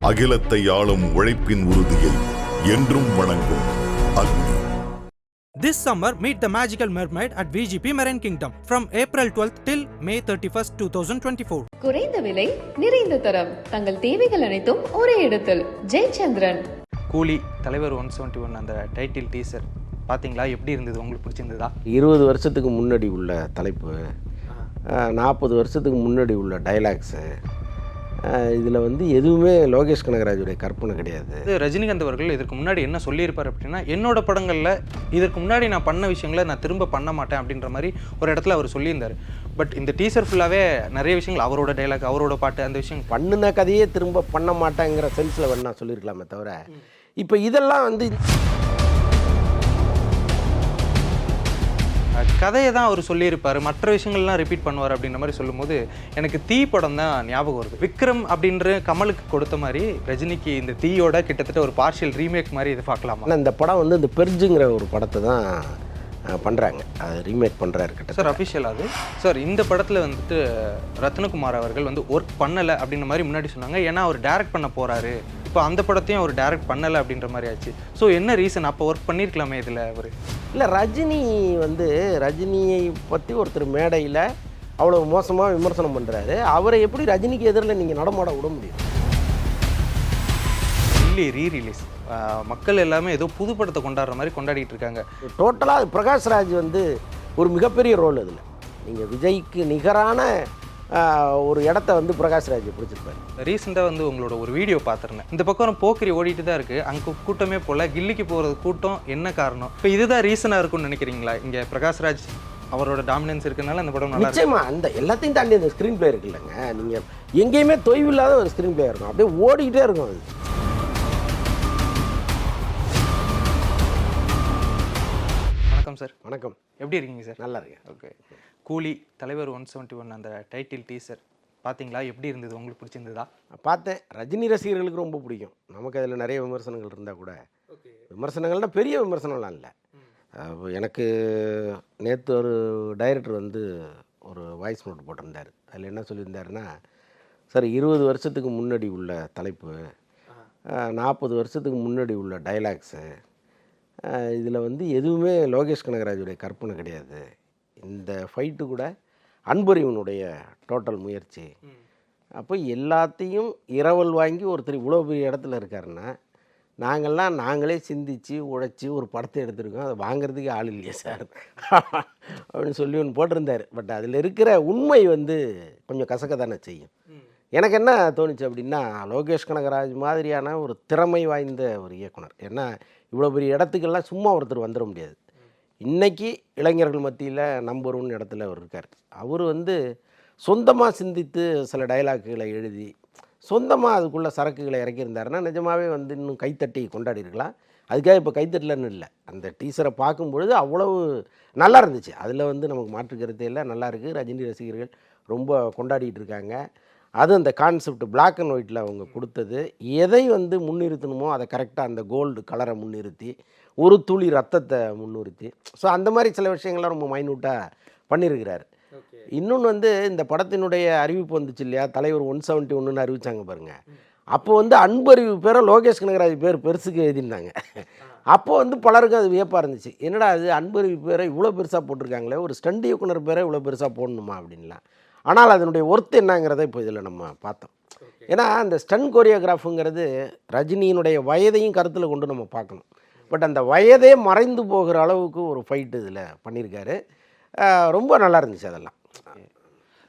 அகிலத்தை ஆளும் உழைப்பின் உறுதியை என்றும் வணங்கும் அக்னி. This summer, meet the magical mermaid at VGP Marine Kingdom from April 12th till May 31st, 2024. குறைந்த விலை, நிறைந்த தரம், தங்கள் தேவைகள் அனைத்தும் ஒரே இடத்தில். ஜெயச்சந்திரன். கூலி தலைவர் 171 அந்த டைட்டில் டீசர் பார்த்தீங்களா? எப்படி இருந்தது? உங்களுக்கு பிடிச்சிருந்ததா? 20 வருஷத்துக்கு முன்னாடி உள்ள தலைப்பு, 40 வருஷத்துக்கு முன்னாடி உள்ள டைலாக்ஸு, இதில் எதுவுமே லோகேஷ் கனகராஜுடைய கற்பனை கிடையாது. ரஜினிகாந்த் அவர்கள் இதற்கு முன்னாடி என்ன சொல்லியிருப்பார் அப்படின்னா, என்னோட படங்களில் இதற்கு முன்னாடி நான் பண்ண விஷயங்களை நான் திரும்ப பண்ண மாட்டேன் அப்படின்ற மாதிரி ஒரு இடத்துல அவர் சொல்லியிருந்தார். பட் இந்த டீசர் ஃபுல்லாகவே நிறைய விஷயங்கள் அவரோட டைலாக், அவரோட பாட்டு, அந்த விஷயம் பண்ணின கதையே திரும்ப பண்ண மாட்டேங்கிற சென்ஸில் வேணா சொல்லியிருக்கலாமே தவிர, இப்போ இதெல்லாம் கதையை தான் அவர் சொல்லியிருப்பார், மற்ற விஷயங்கள்லாம் ரிப்பீட் பண்ணுவார் அப்படின்ற மாதிரி சொல்லும்போது எனக்கு தீ படம் தான் ஞாபகம் வருது. விக்ரம் அப்படின்ற கமலுக்கு கொடுத்த மாதிரி ரஜினிக்கு இந்த தீயோட கிட்டத்தட்ட ஒரு பார்ஷியல் ரீமேக் மாதிரி இது பார்க்கலாமா? இந்த படம் இந்த பெர்ஜுங்கிற ஒரு படத்தை தான் பண்ணுறாங்க, அது ரீமேக் பண்ணுறாரு கிட்ட சார். அஃபிஷியல் அது சார். இந்த படத்தில் ரத்னகுமார் அவர்கள் ஒர்க் பண்ணலை அப்படின்ற மாதிரி முன்னாடி சொன்னாங்க. ஏன்னா அவர் டைரக்ட் பண்ண போகிறாரு. இப்போ அந்த படத்தையும் அவர் டைரக்ட் பண்ணலை அப்படின்ற மாதிரி ஆச்சு. ஸோ என்ன ரீசன்? அப்போ ஒர்க் பண்ணியிருக்கலாமே இதில் அவர். இல்லை, ரஜினியை பற்றி ஒருத்தர் மேடையில் அவ்வளோ மோசமாக விமர்சனம் பண்ணுறாரு. அவரை எப்படி ரஜினிக்கு எதிரில் நீங்கள் நடமாட விட முடியும்? இல்லை, ரீரிலீஸ் மக்கள் எல்லாமே ஏதோ புது படத்தை கொண்டாடுற மாதிரி கொண்டாடிட்டு இருக்காங்க. டோட்டலாக பிரகாஷ்ராஜ் ஒரு மிகப்பெரிய ரோல். அதில் நீங்கள் விஜய்க்கு நிகரான ஒரு இடத்த பிரகாஷ்ராஜ் பிடிச்சிருப்பாரு. ரீசெண்டாக உங்களோட ஒரு வீடியோ பார்த்துருந்தேன். இந்த பக்கம் போக்கிரி ஓடிட்டு தான் இருக்குது, அங்கே கூட்டமே போல். கில்லிக்கு போகிறது கூட்டம் என்ன காரணம்? இப்போ இதுதான் ரீசனாக இருக்கும்னு நினைக்கிறீங்களா? இங்கே பிரகாஷ்ராஜ் அவரோட டாமினன்ஸ் இருக்கிறதுனால இந்த படம் நல்லா நிச்சயமா. அந்த எல்லாத்தையும் தாண்டி அந்த ஸ்க்ரீன் பிளே இருக்கு இல்லைங்க, நீங்கள் எங்கேயுமே தொய்வு இல்லாத ஒரு ஸ்க்ரீன் பிளே இருக்கும், அப்படியே ஓடிக்கிட்டே இருக்கும். அது வணக்கம் சார். வணக்கம். எப்படி இருக்கீங்க சார்? நல்லா இருக்கேன். ஓகே. கூலி தலைவர் 171 அந்த டைட்டில் டீசர் பார்த்தீங்களா? எப்படி இருந்தது? உங்களுக்கு பிடிச்சிருந்ததா? பார்த்தேன். ரஜினி ரசிகர்களுக்கு ரொம்ப பிடிக்கும். நமக்கு அதில் நிறைய விமர்சனங்கள் இருந்தால் கூட, விமர்சனங்கள்னால் பெரிய விமர்சனம்லாம் இல்லை. எனக்கு நேற்று ஒரு டைரக்டர் ஒரு வாய்ஸ் நோட் போட்டிருந்தார். அதில் என்ன சொல்லியிருந்தாருன்னா, சார் 20 வருஷத்துக்கு முன்னாடி உள்ள தலைப்பு, 40 வருஷத்துக்கு முன்னாடி உள்ள டைலாக்ஸு, இதில் எதுவுமே லோகேஷ் கனகராஜுடைய கற்பனை கிடையாது. இந்த ஃபைட்டு கூட அன்பறிவனுடைய டோட்டல் முயற்சி. அப்போ எல்லாத்தையும் இரவல் வாங்கி ஒருத்தர் இவ்வளோ பெரிய இடத்துல இருக்காருன்னா, நாங்களே சிந்தித்து உழைச்சி ஒரு படத்தை எடுத்திருக்கோம், அதை வாங்கிறதுக்கு ஆள் இல்லையா சார் அப்படின்னு சொல்லி ஒன்று போட்டிருந்தார். பட் அதில் இருக்கிற உண்மை கொஞ்சம் கசக்க தானே செய்யும். எனக்கு என்ன தோணுச்சு அப்படின்னா, லோகேஷ் கனகராஜ் மாதிரியான ஒரு திறமை வாய்ந்த ஒரு இயக்குனர். ஏன்னா இவ்வளோ பெரிய இடத்துக்கெல்லாம் சும்மா ஒருத்தர் வந்துட முடியாது. இன்றைக்கி இளைஞர்கள் மத்தியில் நம்பர் 1 இடத்துல அவர் இருக்கார். அவர் சொந்தமாக சிந்தித்து சில டைலாக்குகளை எழுதி சொந்தமாக அதுக்குள்ளே சரக்குகளை இறக்கியிருந்தாருன்னா நிஜமாகவே இன்னும் கைத்தட்டி கொண்டாடி இருக்கலாம். அதுக்காக இப்போ கைத்தட்டலன்னு இல்லை, அந்த டீசரை பார்க்கும்பொழுது அவ்வளவு நல்லா இருந்துச்சு. அதில் நமக்கு மாற்றுக்கிறதே இல்லை, நல்லா இருக்குது. ரஜினி ரசிகர்கள் ரொம்ப கொண்டாடிட்டு இருக்காங்க. அது அந்த கான்செப்ட் பிளாக் அண்ட் ஒயிட்டில் அவங்க கொடுத்தது, எதை முன்னிறுத்தணுமோ அதை கரெக்டாக அந்த கோல்டு கலரை முன்னிறுத்தி, ஒரு துளி ரத்தத்தை முன்னிறுத்தி, ஸோ அந்த மாதிரி சில விஷயங்கள்லாம் ரொம்ப மைனூட்டாக பண்ணியிருக்கிறார். இன்னொன்று இந்த படத்தினுடைய அறிவிப்பு வந்துச்சு இல்லையா, தலைவர் 171 அறிவித்தாங்க பாருங்கள். அப்போ அன்பறிவு பேரை லோகேஷ் கனகராஜ் பேர் பெருசுக்கு எழுதியிருந்தாங்க. அப்போது பலருக்கும் அது வியப்பாக இருந்துச்சு. என்னடா அது அன்பறிவு பேரை இவ்வளோ பெருசாக போட்டிருக்காங்களே, ஒரு ஸ்டண்ட் இயக்குனர் பேரை இவ்வளோ பெருசாக போடணுமா அப்படின்லாம். ஆனால் அதனுடைய ஒர்த்து என்னங்கிறத இப்போ இதில் நம்ம பார்த்தோம். ஏன்னா அந்த ஸ்டன் கோரியோகிராஃபுங்கிறது ரஜினியினுடைய வயதையும் கருத்தில் கொண்டு நம்ம பார்க்கணும். பட் அந்த வயதே மறைந்து போகிற அளவுக்கு ஒரு ஃபைட்டு இதில் பண்ணியிருக்காரு. ரொம்ப நல்லா இருந்துச்சு அதெல்லாம்.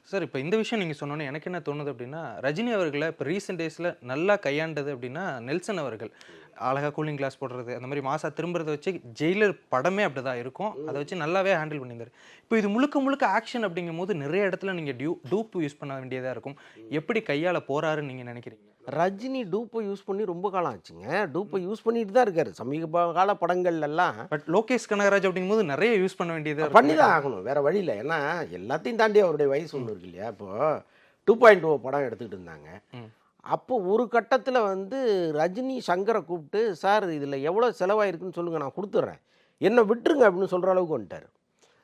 சார், இப்போ இந்த விஷயம் நீங்கள் சொன்னோன்னே எனக்கு என்ன தோணுது அப்படின்னா, ரஜினி அவர்களை இப்போ ரீசெண்ட் டேஸில் நல்லா கையாண்டது அப்படின்னா நெல்சன் அவர்கள். அழகாக கூலிங் கிளாஸ் போடுறது, அந்த மாதிரி மாசா திரும்புறதை வச்சு ஜெயிலர் படமே அப்படி தான் இருக்கும், அதை வச்சு நல்லாவே ஹேண்டில் பண்ணியிருந்தார். இப்போ இது முழுக்க ஆக்ஷன் அப்படிங்கும் போது நிறைய இடத்துல நீங்கள் டூப் யூஸ் பண்ண வேண்டியதாக இருக்கும். எப்படி கையாள போகிறாருன்னு நீங்கள் நினைக்கிறீங்க? ரஜினி டூப்பை யூஸ் பண்ணி ரொம்ப காலம் ஆச்சுங்க. டூப்பை யூஸ் பண்ணிட்டு தான் இருக்காரு சமீப கால படங்கள்லாம். பட் லோகேஷ் கனகராஜ் அப்படிங்கும்போது நிறைய யூஸ் பண்ண வேண்டியது பண்ணி தான் ஆகணும், வேறு வழி இல்லை. ஏன்னா எல்லாத்தையும் தாண்டி அவருடைய வயசு ஒன்று இருக்கு இல்லையா. இப்போது 2.0 படம் எடுத்துக்கிட்டு இருந்தாங்க. அப்போது ஒரு கட்டத்தில் ரஜினி சங்கரை கூப்பிட்டு, சார் இதில் எவ்வளோ செலவாயிருக்குன்னு சொல்லுங்கள், நான் கொடுத்துட்றேன், என்னை விட்டுருங்க அப்படின்னு சொல்கிற அளவுக்கு வந்துட்டார்.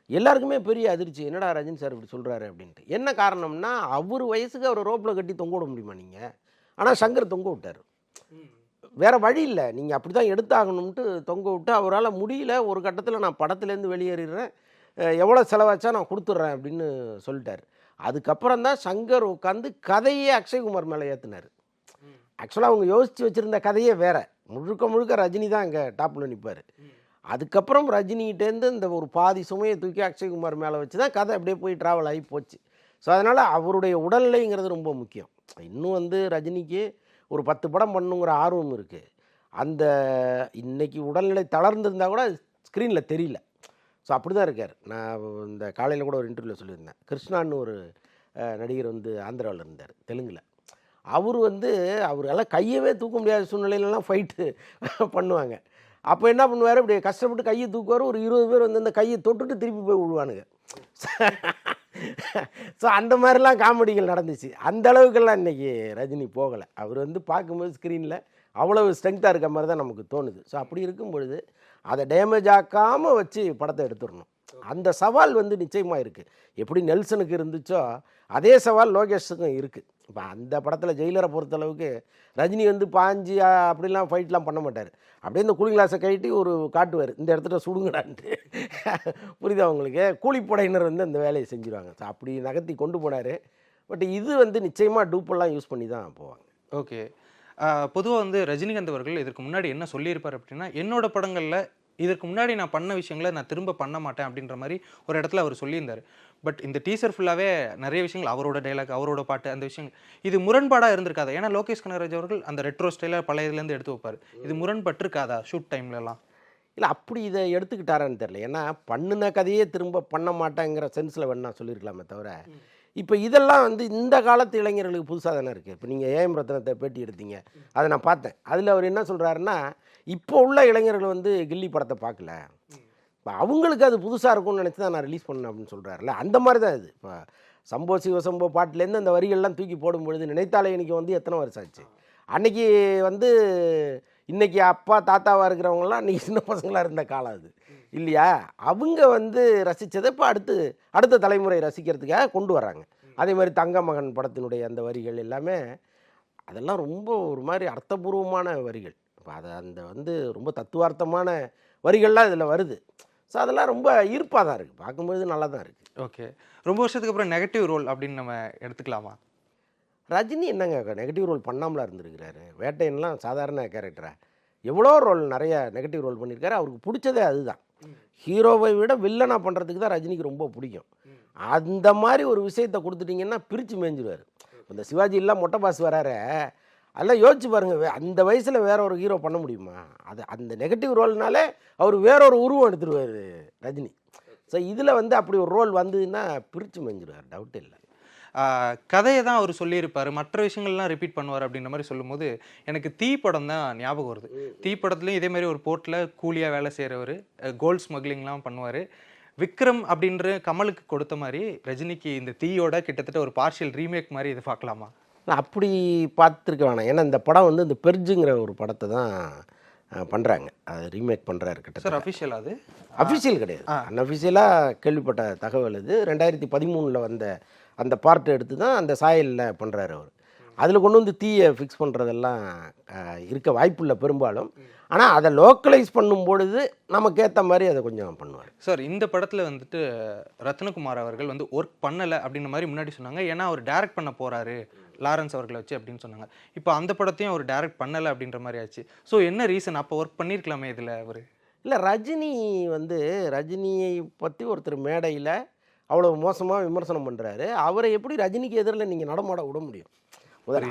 எல்லாருக்குமே பெரிய அதிர்ச்சி, என்னடா ரஜினி சார் இப்படி சொல்கிறாரு அப்படின்ட்டு. என்ன காரணம்னா, அவர் வயசுக்கு அவர் ரோப்பில் கட்டி தொங்க விட முடியுமா நீங்கள்? ஆனால் சங்கர் தொங்க விட்டார். வேறு வழி இல்லை, நீங்கள் அப்படி தான் எடுத்தாகணும்ட்டு தொங்க விட்டு அவரால் முடியல. ஒரு கட்டத்தில் நான் படத்துலேருந்து வெளியேறிடுறேன், எவ்வளோ செலவாச்சா நான் கொடுத்துட்றேன் அப்படின்னு சொல்லிட்டார். அதுக்கப்புறம் தான் சங்கர் உட்காந்து கதையே அக்ஷய்குமார் மேலே ஏற்றினார். ஆக்சுவலாக அவங்க யோசித்து வச்சுருந்த கதையே வேறு, முழுக்க முழுக்க ரஜினி தான் அங்கே டாப்பில் நிற்பார். அதுக்கப்புறம் ரஜினிகிட்டேருந்து இந்த ஒரு பாதி சுமையை தூக்கி அக்ஷய்குமார் மேலே வச்சு தான் கதை அப்படியே போய் ட்ராவல் ஆகி போச்சு. ஸோ அதனால் அவருடைய உடல்நிலைங்கிறது ரொம்ப முக்கியம். இன்னும் வந்து ரஜினிக்கு ஒரு 10 படம் பண்ணுங்கிற ஆர்வம் இருக்குது. அந்த இன்றைக்கி உடல்நிலை தளர்ந்துருந்தால் கூட ஸ்க்ரீனில் தெரியல. ஸோ அப்படி தான் இருக்கார். நான் இந்த காலையில் கூட ஒரு இன்டர்வியூவில் சொல்லியிருந்தேன், கிருஷ்ணான்னு ஒரு நடிகர் வந்து ஆந்திராவில் இருந்தார், தெலுங்கில். அவர் வந்து அவரெல்லாம் கையவே தூக்க முடியாத சூழ்நிலையிலலாம் ஃபைட்டு பண்ணுவாங்க. அப்போ என்ன பண்ணுவார், இப்படி கஷ்டப்பட்டு கையை தூக்குவார், ஒரு 20 பேர் வந்து அந்த கையை தொட்டுட்டு திருப்பி போய் விழுவானுங்க. ஸோ அந்த மாதிரிலாம் காமெடிகள் நடந்துச்சு. அந்த அளவுக்கெல்லாம் இன்றைக்கி ரஜினி போகலை. அவர் வந்து பார்க்கும்போது ஸ்க்ரீனில் அவ்வளவு ஸ்ட்ரென்த்தாக இருக்க மாதிரி தான் நமக்கு தோணுது. ஸோ அப்படி இருக்கும் பொழுது அதை டேமேஜ் ஆக்காமல் வச்சு படத்தை எடுத்துடணும். அந்த சவால் வந்து நிச்சயமாக இருக்குது. எப்படி நெல்சனுக்கு இருந்துச்சோ அதே சவால் லோகேஷுக்கும் இருக்குது. இப்போ அந்த படத்தில் ஜெயிலரை பொறுத்தளவுக்கு ரஜினி வந்து பாஞ்சு அப்படிலாம் ஃபைட்லாம் பண்ண மாட்டார். அப்படியே இந்த கூலிங் கிளாஸை கழட்டி ஒரு காட்டுவார், இந்த இடத்துல சுடுங்கடான்ட்டு. புரியுதா உங்களுக்கு? கூலிப்படையினர் வந்து அந்த வேலையை செஞ்சுருவாங்க. ஸோ அப்படி நகர்த்தி கொண்டு போனார். பட் இது வந்து நிச்சயமாக டூப்பெல்லாம் யூஸ் பண்ணி தான் போவாங்க. ஓகே. பொதுவாக வந்து ரஜினிகாந்த் அவர்கள் இதற்கு முன்னாடி என்ன சொல்லியிருப்பார் அப்படின்னா, என்னோட படங்களில் இதற்கு முன்னாடி நான் பண்ண விஷயங்களை நான் திரும்ப பண்ண மாட்டேன் அப்படின்ற மாதிரி ஒரு இடத்துல அவர் சொல்லியிருந்தார். பட் இந்த டீசர் ஃபுல்லாகவே நிறைய விஷயங்கள், அவரோட டைலாக், அவரோட பாட்டு, அந்த விஷயங்கள் இது முரண்பாடாக இருந்திருக்காதா? ஏன்னா லோகேஷ் கனகராஜ் அவர்கள் அந்த ரெட்ரோ ஸ்டைலாக பழைய இதுலேருந்து எடுத்து வைப்பார். இது முரண்பட்டிருக்காதா ஷூட் டைம்லலாம்? இல்லை, அப்படி இதை எடுத்துக்கிட்டாரான்னு தெரில. ஏன்னா பண்ணின கதையே திரும்ப பண்ண மாட்டேங்கிற சென்ஸில் வேணா சொல்லியிருக்கலாமே தவிர, இப்போ இதெல்லாம் வந்து இந்த காலத்து இளைஞர்களுக்கு புதுசாக தானே இருக்குது. இப்போ நீங்கள் ஏஎம் ரத்னத்தை பேட்டி எடுத்தீங்க, அதை நான் பார்த்தேன். அதில் அவர் என்ன சொல்கிறாருன்னா, இப்போ உள்ள இளைஞர்கள் வந்து கில்லி படத்தை பார்க்கல, இப்போ அவங்களுக்கு அது புதுசாக இருக்கும்னு நினச்சி தான் நான் ரிலீஸ் பண்ணேன் அப்படின்னு சொல்கிறாருல்ல. அந்த மாதிரி தான் இது. இப்போ சம்போ சிவசம்போ பாட்டிலேருந்து அந்த வரிகள்லாம் தூக்கி போடும்பொழுது நினைத்தாலே இன்றைக்கி வந்து எத்தனை வருஷம் ஆச்சு. அன்றைக்கி வந்து இன்றைக்கி அப்பா தாத்தாவாக இருக்கிறவங்களாம் இன்றைக்கி சின்ன பசங்களாக இருந்த காலம் அது இல்லையா? அவங்க வந்து ரசித்ததை இப்போ அடுத்த தலைமுறை ரசிக்கிறதுக்காக கொண்டு வராங்க. அதே மாதிரி தங்க மகன் படத்தினுடைய அந்த வரிகள் எல்லாமே அதெல்லாம் ரொம்ப ஒரு மாதிரி அர்த்தபூர்வமான வரிகள். இப்போ அதை அந்த வந்து ரொம்ப தத்துவார்த்தமான வரிகள்லாம் இதில் வருது. ஸோ அதெல்லாம் ரொம்ப ஈர்ப்பாக தான் இருக்குது, பார்க்கும்போது நல்லா தான் இருக்குது. ஓகே. ரொம்ப வருஷத்துக்கு அப்புறம் நெகட்டிவ் ரோல் அப்படின்னு நம்ம எடுத்துக்கலாமா? ரஜினி என்னங்க நெகட்டிவ் ரோல் பண்ணாமலாம் இருந்திருக்கிறாரு. வேட்டையன்லாம் சாதாரண கேரக்டரா, எவ்வளோ ரோல் நிறைய நெகட்டிவ் ரோல் பண்ணியிருக்காரு. அவருக்கு பிடிச்சதே அதுதான். ஹீரோவை விட வில்லனாக பண்ணுறதுக்கு தான் ரஜினிக்கு ரொம்ப பிடிக்கும். அந்த மாதிரி ஒரு விஷயத்தை கொடுத்துட்டிங்கன்னா பிரித்து மேய்ஞ்சிடுவார். இந்த சிவாஜிலாம் மொட்டை பாஸ் வராரு, அதெல்லாம் யோசிச்சு பாருங்கள், அந்த வயசில் வேற ஒரு ஹீரோ பண்ண முடியுமா? அது அந்த நெகட்டிவ் ரோல்னாலே அவர் வேற ஒரு உருவம் எடுத்துருவார் ரஜினி. ஸோ இதில் வந்து அப்படி ஒரு ரோல் வந்ததுன்னா பிரித்து மேய்ஞ்சிடுவார், டவுட் இல்லை. கதையை தான் அவர் சொல்லியிருப்பார், மற்ற விஷயங்கள்லாம் ரிப்பீட் பண்ணுவார் அப்படின்ற மாதிரி சொல்லும்போது எனக்கு தீ படம் தான் ஞாபகம் வருது. தீ படத்துலையும் இதே மாதிரி ஒரு போர்ட்டில் கூலியாக வேலை செய்கிறவர், கோல்ட் ஸ்மக்லிங்லாம் பண்ணுவார். விக்ரம் அப்படின்ற கமலுக்கு கொடுத்த மாதிரி ரஜினிக்கு இந்த தீயோட கிட்டத்தட்ட ஒரு பார்ஷியல் ரீமேக் மாதிரி இது பார்க்கலாமா? அப்படி பார்த்துருக்க வேணாம். ஏன்னா இந்த படம் வந்து இந்த பெர்ஜுங்கிற ஒரு படத்தை தான் பண்ணுறாங்க, அது ரீமேக் பண்ணுறாரு கிட்ட. சார் அஃபிஷியல் அது? அஃபிஷியல் கிடையாது, அன்அஃபிஷியலாக கேள்விப்பட்ட தகவல் இது. 2013 வந்த அந்த பார்ட் எடுத்து தான் அந்த சாயலில் பண்ணுறாரு அவர். அதில் கொண்டு வந்து தீயை ஃபிக்ஸ் பண்ணுறதெல்லாம் இருக்க வாய்ப்பில்லை பெரும்பாலும். ஆனால் அதை லோக்கலைஸ் பண்ணும் பொழுது நமக்கு ஏற்ற மாதிரி அதை கொஞ்சம் பண்ணுவார். சார் இந்த படத்தில் வந்துட்டு ரத்னகுமார் அவர்கள் வந்து ஒர்க் பண்ணலை அப்படின்ற மாதிரி முன்னாடி சொன்னாங்க. ஏன்னா அவர் டைரக்ட் பண்ண போகிறாரு லாரன்ஸ் அவர்களை வச்சு அப்படின்னு சொன்னாங்க. இப்போ அந்த படத்தையும் அவர் டைரக்ட் பண்ணலை அப்படின்ற மாதிரி ஆச்சு. ஸோ என்ன ரீசன்? அப்போ ஒர்க் பண்ணியிருக்கலாமே இதில் அவர்? இல்லை, ரஜினியை பற்றி ஒருத்தர் மேடையில் அவ்வளோ மோசமாக விமர்சனம் பண்ணுறாரு. அவரை எப்படி ரஜினிக்கு எதிரில் நீங்கள் நடமாட விட முடியும்?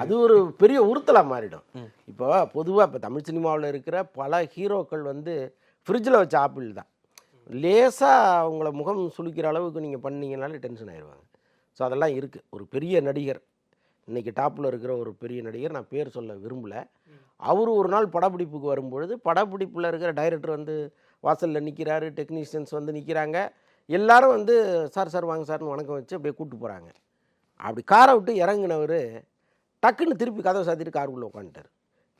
அது ஒரு பெரிய உறுத்தலாக மாறிடும். இப்போ பொதுவாக இப்போ தமிழ் சினிமாவில் இருக்கிற பல ஹீரோக்கள் வந்து ஃப்ரிட்ஜில் வச்ச ஆப்பிள் தான். லேசாக அவங்கள முகம் சுளிக்கிற அளவுக்கு நீங்கள் பண்ணீங்கனாலே டென்ஷன் ஆயிடுவாங்க. ஸோ அதெல்லாம் இருக்குது. ஒரு பெரிய நடிகர், இன்றைக்கி டாப்பில் இருக்கிற ஒரு பெரிய நடிகர், நான் பேர் சொல்ல விரும்பலை, அவர் ஒரு நாள் படப்பிடிப்புக்கு வரும்பொழுது படப்பிடிப்பில் இருக்கிற டைரக்டர் வந்து வாசலில் நிற்கிறாரு, டெக்னீஷியன்ஸ் வந்து நிற்கிறாங்க, எல்லாரும் வந்து சார் வாங்க சார்னு வணக்கம் வச்சு அப்படியே கூப்பிட்டு போகிறாங்க. அப்படி காரை விட்டு இறங்கினவர் டக்குன்னு திருப்பி கதவை சாத்திட்டு காருக்குள்ளே உட்காந்துட்டார்.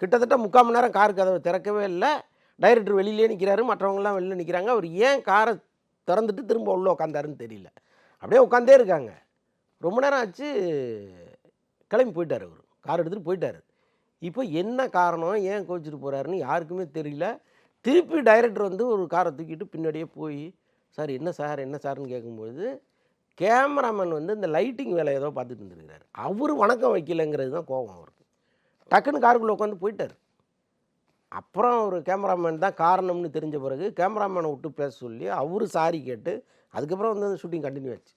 கிட்டத்தட்ட 3/4 மணி நேரம் கார் கதவை திறக்கவே இல்லை. டைரக்டர் வெளியிலே நிற்கிறாரு, மற்றவங்களாம் வெளியில் நிற்கிறாங்க. அவர் ஏன் காரை திறந்துட்டு திரும்ப உள்ளே உட்காந்தாருன்னு தெரியல. அப்படியே உட்காந்தே இருக்காங்க. ரொம்ப நேரம் ஆச்சு, கிளம்பி போயிட்டார். அவர் கார் எடுத்துகிட்டு போயிட்டார். இப்போ என்ன காரணம், ஏன் கோச்சிட்டு போகிறாருன்னு யாருக்குமே தெரியல. திருப்பி டைரக்டர் வந்து ஒரு காரை தூக்கிட்டு பின்னாடியே போய், சார் என்ன சார் என்ன சார்னு கேட்கும்போது, கேமராமேன் வந்து இந்த லைட்டிங் வேலை ஏதோ பார்த்துட்டு இருந்திருக்கிறாரு. அவர் வணக்கம் வைக்கலைங்கிறது தான் கோபம் அவருக்கு. டக்குன்னு காருக்குள்ளே உட்காந்து போயிட்டார். அப்புறம் ஒரு கேமராமேன் தான் காரணம்னு தெரிஞ்ச பிறகு கேமராமேனை விட்டு பேச சொல்லி அவரு சாரி கேட்டு அதுக்கப்புறம் வந்து ஷூட்டிங் கண்டினியூ ஆச்சு.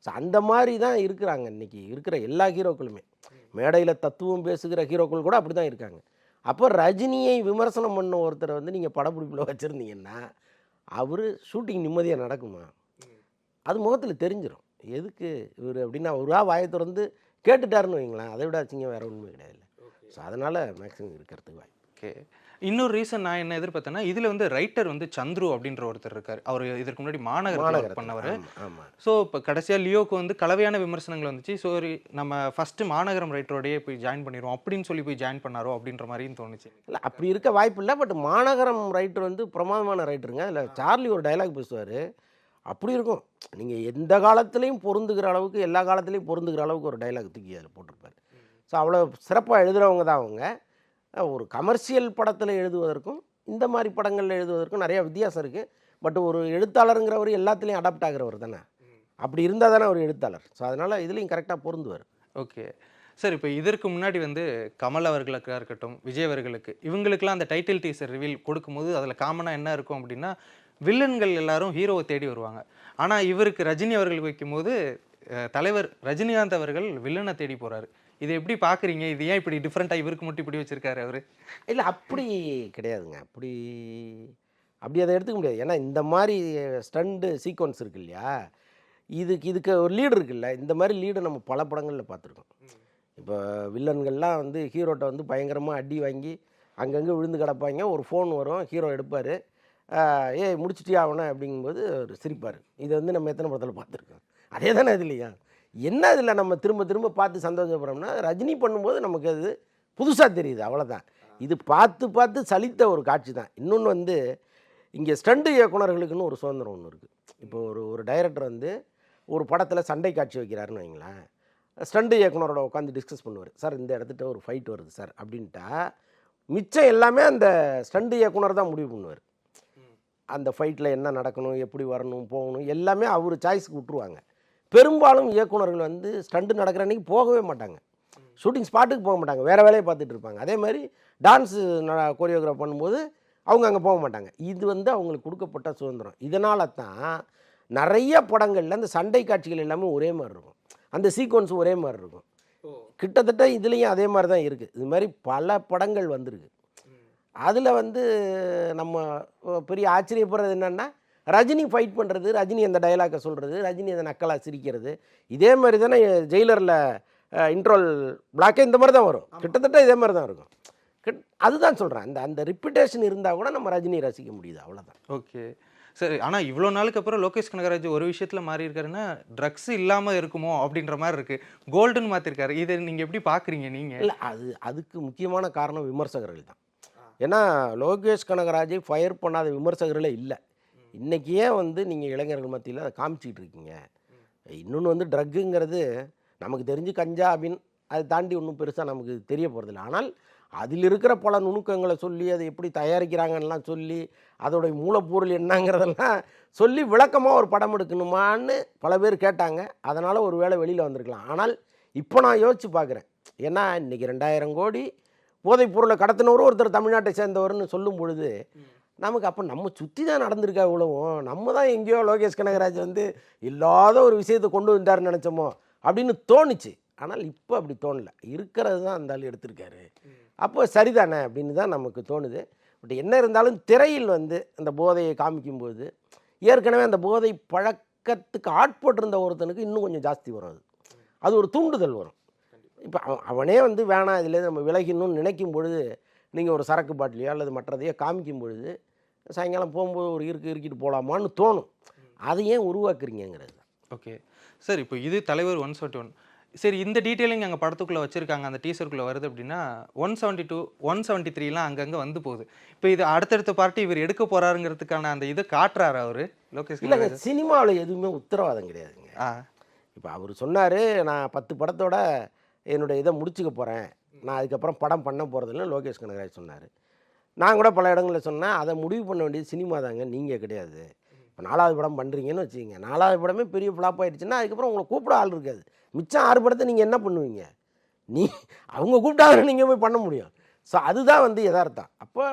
ஸோ அந்த மாதிரி தான் இருக்கிறாங்க இன்றைக்கி இருக்கிற எல்லா ஹீரோக்களுமே. மேடையில் தத்துவம் பேசுகிற ஹீரோக்கள் கூட அப்படி தான் இருக்காங்க. அப்போ ரஜினியை விமர்சனம் பண்ண ஒருத்தரை வந்து நீங்கள் படப்பிடிப்பில் வச்சுருந்தீங்கன்னா அவர் ஷூட்டிங் நிம்மதியாக நடக்குமா? அது முகத்தில் தெரிஞ்சிடும். எதுக்கு இவர் அப்படின்னா ஒருவா வாயை திறந்து கேட்டுட்டாருன்னு வைங்களேன், அதை விட அச்சிங்க வேறு ஒன்றுமே கிடையாது. ஸோ அதனால் மேக்ஸிமம் இருக்கிறதுக்கு வாய்ப்பு. ஓகே. இன்னொரு ரீசன் நான் என்ன எதிர்பார்த்தேன்னா, இதில் வந்து ரைட்டர் வந்து சந்துரு அப்படின்ற ஒருத்தர் இருக்கார். அவர் இதற்கு முன்னாடி மாநகரத்தில் பண்ணவர். ஆமாம். ஸோ இப்போ கடைசியாக லியோக்கு வந்து கலவையான விமர்சனங்கள் வந்துச்சு. ஸோ நம்ம ஃபஸ்ட்டு மாநகரம் ரைட்டரோடையே போய் ஜாயின் பண்ணிடுவோம் அப்படின்னு சொல்லி போய் ஜாயின் பண்ணாரோ அப்படின்ற மாதிரியும் தோணுச்சு. இல்லை அப்படி இருக்க வாய்ப்பு இல்லை. பட் மாநகரம் ரைட்டர் வந்து பிரமாதமான ரைட்டருங்க. இல்லை சார்லி ஒரு டைலாக் பேசுவார், அப்படி இருக்கும். நீங்கள் எந்த காலத்துலேயும் பொருந்துகிற அளவுக்கு, எல்லா காலத்துலேயும் பொருந்துகிற அளவுக்கு ஒரு டைலாக் தூக்கி அதில் போட்டிருப்பார். ஸோ அவ்வளோ சிறப்பாக எழுதுகிறவங்க தான் அவங்க. ஒரு கமர்ஷியல் படத்தில் எழுதுவதற்கும் இந்த மாதிரி படங்களில் எழுதுவதற்கும் நிறையா வித்தியாசம் இருக்குது. பட் ஒரு எழுத்தாளருங்கிறவர் எல்லாத்துலேயும் அடாப்ட் ஆகிறவர் தானே. அப்படி இருந்தால் தானே ஒரு எழுத்தாளர். ஸோ அதனால் இதுலேயும் கரெக்டாக பொருந்துவார். Okay sir. இப்போ இதற்கு முன்னாடி வந்து கமல் அவர்களுக்காக இருக்கட்டும், விஜய் அவர்களுக்கு, இவங்களுக்கெல்லாம் அந்த டைட்டில் டீசர் ரிவீல் கொடுக்கும்போது அதில் காமனாக என்ன இருக்கும் அப்படின்னா, வில்லன்கள் எல்லாரும் ஹீரோவை தேடி வருவாங்க. ஆனால் இவருக்கு ரஜினி அவர்களுக்கு வைக்கும்போது தலைவர் ரஜினிகாந்த் அவர்கள் வில்லனை தேடி போகிறாரு. இதை எப்படி பார்க்குறீங்க? இது ஏன் இப்படி டிஃப்ரெண்ட்டாக இவருக்கு மட்டும் இப்படி வச்சுருக்காரு அவர்? இல்லை அப்படி கிடையாதுங்க. அப்படி அதை எடுத்துக்க முடியாது. ஏன்னா இந்த மாதிரி ஸ்டண்டு சீக்வன்ஸ் இருக்கு இல்லையா, இதுக்கு ஒரு லீடு இருக்குல்ல. இந்த மாதிரி லீடு நம்ம பல படங்களில் பார்த்துருக்கோம். இப்போ வில்லன்கள்லாம் வந்து ஹீரோட்ட வந்து பயங்கரமாக அடி வாங்கி அங்கங்கே விழுந்து கிடப்பாங்க. ஒரு ஃபோன் வரும், ஹீரோ எடுப்பார், ஏய் முடிச்சிட்டியா அவனை அப்படிங்கும்போது ஒரு சிரிப்பார். இதை வந்து நம்ம எத்தனை படத்தில் பார்த்துருக்கோம். அதே தானே இது இல்லையா? என்ன இதில் நம்ம திரும்ப திரும்ப பார்த்து சந்தோஷப்படுறோம்னா, ரஜினி பண்ணும்போது நமக்கு அது புதுசாக தெரியுது, அவ்வளோதான். இது பார்த்து பார்த்து சலித்த ஒரு காட்சி தான். இன்னொன்று வந்து இங்கே ஸ்டண்டு இயக்குனர்களுக்குன்னு ஒரு சுதந்திரம் ஒன்று இருக்குது. இப்போ ஒரு டைரக்டர் வந்து ஒரு படத்தில் சண்டை காட்சி வைக்கிறாருன்னு வைங்களேன், ஸ்டண்டு இயக்குனரோட உட்காந்து டிஸ்கஸ் பண்ணுவார். சார் இந்த இடத்துட்ட ஒரு ஃபைட் வருது சார் அப்படின்ட்டா, மிச்சம் எல்லாமே அந்த ஸ்டண்டு இயக்குனர் தான் முடிவு பண்ணுவார். அந்த ஃபைட்டில் என்ன நடக்கணும், எப்படி வரணும், போகணும், எல்லாமே அவர் சாய்ஸுக்கு விட்டுருவாங்க. பெரும்பாலும் இயக்குனர்கள் வந்து ஸ்டண்டு நடக்கிற அன்றைக்கி போகவே மாட்டாங்க, ஷூட்டிங் ஸ்பாட்டுக்கு போக மாட்டாங்க, வேறு வேலையை பார்த்துட்டு இருப்பாங்க. அதே மாதிரி டான்ஸு கோரியோகிராஃப் பண்ணும்போது அவங்க அங்கே போக மாட்டாங்க. இது வந்து அவங்களுக்கு கொடுக்கப்பட்ட சுதந்திரம். இதனால தான் நிறைய படங்களில் அந்த சண்டை காட்சிகள் எல்லாமே ஒரே மாதிரி இருக்கும், அந்த சீக்வன்ஸ் ஒரே மாதிரி இருக்கும். கிட்டத்தட்ட இதுலேயும் அதே மாதிரி தான் இருக்குது. இது மாதிரி பல படங்கள் வந்திருக்கு. அதில் வந்து நம்ம பெரிய ஆச்சரியப்படுறது என்னென்னா, ரஜினி ஃபைட் பண்ணுறது, ரஜினி அந்த டைலாக்கை சொல்கிறது, ரஜினி அந்த நக்கலாக சிரிக்கிறது, இதே மாதிரி தானே ஜெயிலரில் இன்ட்ரோல் பிளாக்கே இந்த மாதிரி தான் வரும். கிட்டத்தட்ட இதே மாதிரி தான் இருக்கும். அதுதான் சொல்கிறேன், அந்த ரிப்பிட்டேஷன் இருந்தால் கூட நம்ம ரஜினி ரசிக்க முடியுது, அவ்வளோதான். ஓகே சரி. ஆனால் இவ்வளோ நாளுக்கு அப்புறம் லோகேஷ் கனகராஜ் ஒரு விஷயத்தில் மாறி இருக்காருன்னா, ட்ரக்ஸ் இல்லாமல் இருக்குமோ அப்படின்ற மாதிரி இருக்குது, கோல்டுன்னு மாற்றிருக்காரு. இதை நீங்கள் எப்படி பார்க்குறீங்க நீங்கள்? இல்லை அதுக்கு முக்கியமான காரணம் விமர்சகர்கள் தான். ஏன்னா லோகேஷ் கனகராஜை ஃபயர் பண்ணாத விமர்சகர்களே இல்லை. இன்றைக்கி ஏன் வந்து நீங்கள் இளைஞர்கள் மத்தியில் அதை காமிச்சிக்கிட்டு இருக்கீங்க? இன்னொன்று வந்து ட்ரக்குங்கிறது நமக்கு தெரிஞ்சு கஞ்சா அப்படின்னு அதை தாண்டி ஒன்றும் பெருசாக நமக்கு தெரிய போகிறதில்ல. ஆனால் அதில் இருக்கிற பல நுணுக்கங்களை சொல்லி, அதை எப்படி தயாரிக்கிறாங்கன்னெலாம் சொல்லி, அதோடைய மூலப்பொருள் என்னங்கிறதெல்லாம் சொல்லி விளக்கமாக ஒரு படம் எடுக்கணுமான்னு பல பேர் கேட்டாங்க. அதனால் ஒரு வேளை வெளியில் வந்திருக்கலாம். ஆனால் இப்போ நான் யோசித்து பார்க்குறேன், ஏன்னா இன்றைக்கி 2000 கோடி போதைப் பொருளை கடத்தினவரும் ஒருத்தர் தமிழ்நாட்டை சேர்ந்தவர்னு சொல்லும் பொழுது நமக்கு அப்போ நம்ம சுற்றி தான் நடந்திருக்கா இவ்வளவும், நம்ம தான் எங்கேயோ லோகேஷ் கனகராஜ் வந்து இல்லாத ஒரு விஷயத்தை கொண்டு வந்தாருன்னு நினச்சோமோ அப்படின்னு தோணுச்சு. ஆனால் இப்போ அப்படி தோணலை, இருக்கிறது தான் அந்த ஆள் எடுத்திருக்காரு, அப்போ சரிதானே அப்படின்னு தான் நமக்கு தோணுது. பட் என்ன இருந்தாலும் திரையில் வந்து அந்த போதையை காமிக்கும்போது ஏற்கனவே அந்த போதை பழக்கத்துக்கு ஆட்பட்டிருந்த ஒருத்தனுக்கு இன்னும் கொஞ்சம் ஜாஸ்தி வரும். அது ஒரு தூண்டுதல் வரும். இப்போ அவனே வந்து வேணாம் இதுலேருந்து நம்ம விலகிடணும்னு நினைக்கும் பொழுது, நீங்கள் ஒரு சரக்கு பாட்டிலையோ அல்லது மற்றதையோ காமிக்கும் பொழுது சாயங்காலம் போகும்போது ஒரு இருக்கிட்டு போகலாமான்னு தோணும். அதை ஏன் உருவாக்குறீங்கிறது தான். Okay sir. இப்போ இது தலைவர் 171. சரி, இந்த டீட்டெயிலிங் அங்கே படத்துக்குள்ளே வச்சுருக்காங்க, அந்த டீசருக்குள்ளே வருது அப்படின்னா 172, 173லாம் அங்கங்கே வந்து போகுது. இப்போ இது அடுத்தடுத்த பார்ட்டி இவர் எடுக்க போகிறாருங்கிறதுக்கான அந்த இதை காட்டுறாரு அவர் லோகேஷ்? இல்லைங்க, சினிமாவில் எதுவுமே உத்தரவாதம் கிடையாதுங்க. இப்போ அவர் சொன்னார், நான் 10 படத்தோட என்னுடைய இதை முடிச்சுக்க போகிறேன் நான் அதுக்கப்புறம் படம் பண்ண போகிறதில்ல லோகேஷ் கனகராஜ் சொன்னார். நான் கூட பல இடங்களில் சொன்னேன், அதை முடிவு பண்ண வேண்டியது சினிமா தாங்க, நீங்கள் கிடையாது. இப்போ 4வது படம் பண்ணுறீங்கன்னு வச்சுக்கிங்க, 4வது படமே பெரிய ஃப்ளாப் ஆகிடுச்சுன்னா அதுக்கப்புறம் உங்களை கூப்பிட ஆள் இருக்காது. மிச்சம் 6 படத்தை நீங்கள் என்ன பண்ணுவீங்க? அவங்க கூப்பிட்டாங்க நீங்கள் போய் பண்ண முடியும். ஸோ அதுதான் வந்து யதார்த்தம். அப்போ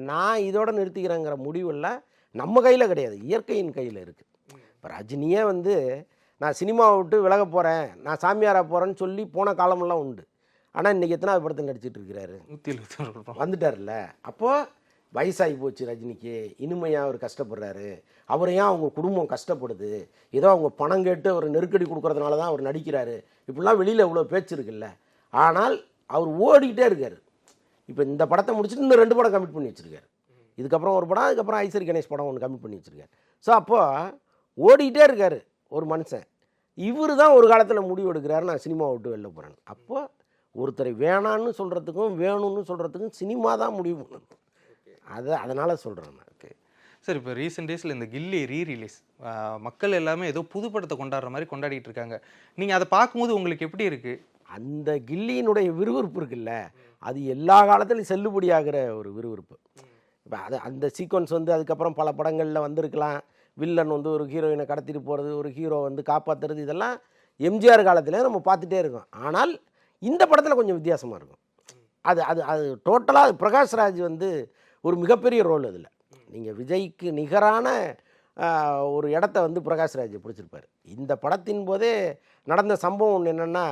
நான் இதோட நிறுத்திக்கிறேங்கிற முடிவெல்லாம் நம்ம கையில் கிடையாது, இயற்கையின் கையில் இருக்குது. இப்போ ரஜினியே வந்து நான் சினிமாவை விட்டு விலக போகிறேன், நான் சாமியாராக போகிறேன்னு சொல்லி போன காலமெல்லாம் உண்டு. ஆனால் இன்றைக்கி எத்தனாவது படத்தில் நடிச்சிட்டு இருக்கிறாரு? 171 வந்துட்டார்ல. அப்போது வயசாகி போச்சு ரஜினிக்கு, இனிமையாக அவர் கஷ்டப்படுறாரு. அவரையும் அவங்க குடும்பம் கஷ்டப்படுது, ஏதோ அவங்க பணம் கேட்டு அவர் நெருக்கடி கொடுக்கறதுனால தான் அவர் நடிக்கிறாரு, இப்படிலாம் வெளியில் இவ்வளோ பேச்சு இருக்குல்ல. ஆனால் அவர் ஓடிக்கிட்டே இருக்கார். இப்போ இந்த படத்தை முடிச்சுட்டு இன்னும் 2 படம் கமிட் பண்ணி வச்சுருக்காரு. இதுக்கப்புறம் ஒரு படம், அதுக்கப்புறம் ஐஸ்வரி கணேஷ் படம் ஒன்று கமிட் பண்ணி வச்சுருக்காரு. ஸோ அப்போது ஓடிக்கிட்டே இருக்கார் ஒரு மனுஷன். இவர் தான் ஒரு காலத்தில் முடிவு எடுக்கிறாரு, நான் சினிமாவை விட்டு வெளில போகிறேன்னு. அப்போது ஒருத்தரை வேணான்னு சொல்கிறதுக்கும் வேணும்னு சொல்கிறதுக்கும் சினிமா தான் முடிவு பண்ணணும். அதனால் சொல்கிறேன் நான். ஓகே சார், இப்போ ரீசெண்ட் டேஸில் இந்த கில்லி ரீரிலீஸ் மக்கள் எல்லாமே ஏதோ புது படத்தை கொண்டாடுற மாதிரி கொண்டாடிட்டு இருக்காங்க. நீங்கள் அதை பார்க்கும்போது உங்களுக்கு எப்படி இருக்குது? அந்த கில்லியினுடைய விறுவிறுப்பு இருக்குல்ல, அது எல்லா காலத்துலையும் செல்லுபடியாகிற ஒரு விறுவிறுப்பு. இப்போ அந்த சீக்வன்ஸ் வந்து அதுக்கப்புறம் பல படங்களில் வந்திருக்கலாம். வில்லன் வந்து ஒரு ஹீரோயினை கடத்திட்டு போகிறது, ஒரு ஹீரோ வந்து காப்பாற்றுறது, இதெல்லாம் எம்ஜிஆர் காலத்திலே நம்ம பார்த்துட்டே இருக்கோம். ஆனால் இந்த படத்தில் கொஞ்சம் வித்தியாசமாக இருக்கும். அது அது அது டோட்டலாக பிரகாஷ்ராஜ் வந்து ஒரு மிகப்பெரிய ரோல் அதில். நீங்கள் விஜய்க்கு நிகரான ஒரு இடத்த வந்து பிரகாஷ்ராஜ் பிடிச்சிருப்பார். இந்த படத்தின் போதே நடந்த சம்பவம் ஒன்று என்னென்னா,